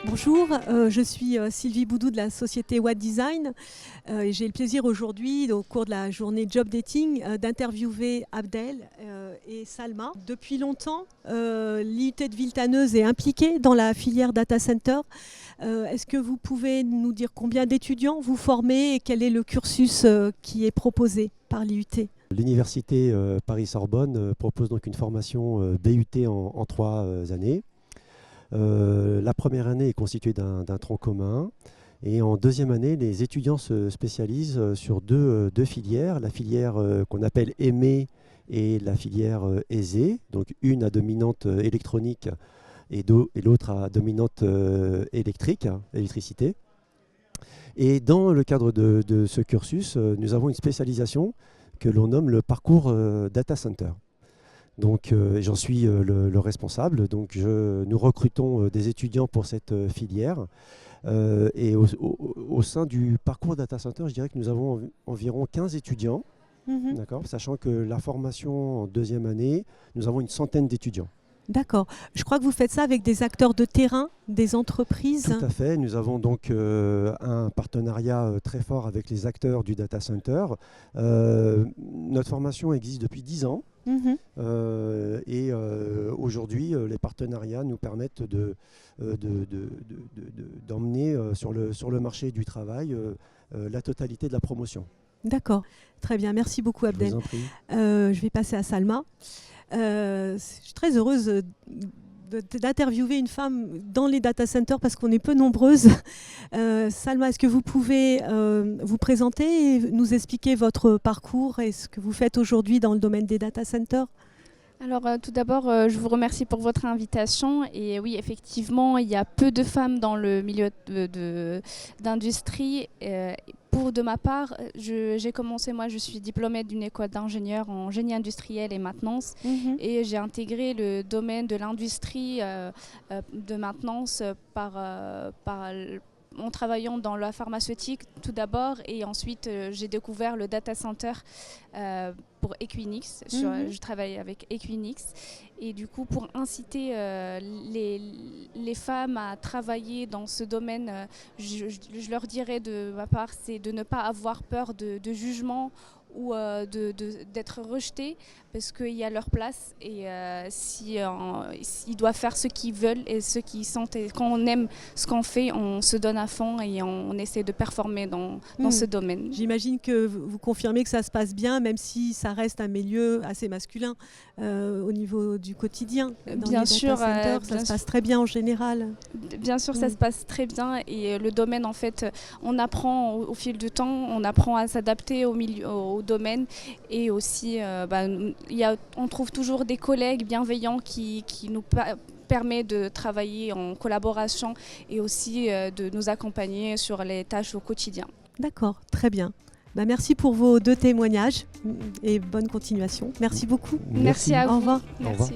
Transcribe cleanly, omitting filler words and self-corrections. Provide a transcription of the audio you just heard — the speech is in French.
Bonjour, je suis Sylvie Boudou de la société Watt Design. Et j'ai le plaisir aujourd'hui, au cours de la journée Job Dating, d'interviewer Abdel et Salma. Depuis longtemps, l'IUT de Villetaneuse est impliquée dans la filière Data Center. Est-ce que vous pouvez nous dire combien d'étudiants vous formez et quel est le cursus qui est proposé par l'IUT ? L'université Paris-Sorbonne propose donc une formation DUT en 3 années. La première année est constituée d'un tronc commun et en deuxième année, les étudiants se spécialisent sur deux filières, la filière qu'on appelle aimée et la filière aisée, donc une à dominante électronique et l'autre à dominante électricité. Et dans le cadre de ce cursus, nous avons une spécialisation que l'on nomme le parcours Data Center. Donc j'en suis le responsable. Donc nous recrutons des étudiants pour cette filière. Et au sein du parcours Data Center, je dirais que nous avons environ 15 étudiants, d'accord, sachant que la formation en deuxième année, nous avons une centaine d'étudiants. D'accord. Je crois que vous faites ça avec des acteurs de terrain, des entreprises. Tout à fait. Nous avons donc un partenariat très fort avec les acteurs du data center. Notre formation existe depuis 10 ans. Et aujourd'hui, les partenariats nous permettent d'emmener sur le marché du travail la totalité de la promotion. D'accord. Très bien. Merci beaucoup, Abdel. Je vous en prie. Je vais passer à Salma. Je suis très heureuse d'interviewer une femme dans les data centers parce qu'on est peu nombreuses. Salma, est-ce que vous pouvez vous présenter et nous expliquer votre parcours et ce que vous faites aujourd'hui dans le domaine des data centers ? Alors tout d'abord, je vous remercie pour votre invitation. Et oui, effectivement, il y a peu de femmes dans le milieu d'industrie. De ma part, j'ai commencé, moi je suis diplômée d'une école d'ingénieur en génie industriel et maintenance. Et j'ai intégré le domaine de l'industrie de maintenance en travaillant dans la pharmaceutique tout d'abord, et ensuite j'ai découvert le data center pour Equinix. Je travaille avec Equinix, et du coup pour inciter les femmes à travailler dans ce domaine, je leur dirais de ma part, c'est de ne pas avoir peur de jugement ou d'être rejetés, parce qu'il y a leur place, et s'ils doivent faire ce qu'ils veulent et ce qu'ils sentent, et quand on aime ce qu'on fait, on se donne à fond et on essaie de performer dans ce domaine. J'imagine que vous confirmez que ça se passe bien, même si ça reste un milieu assez masculin au niveau du quotidien. Bien sûr, ça se passe très bien en général. Bien sûr, ça se passe très bien, et le domaine, en fait, on apprend au fil du temps, on apprend à s'adapter au domaine, et aussi on trouve toujours des collègues bienveillants qui nous permet de travailler en collaboration, et aussi de nous accompagner sur les tâches au quotidien. D'accord, très bien. Merci pour vos 2 témoignages et bonne continuation. Merci beaucoup. Merci à vous. Au revoir. Merci.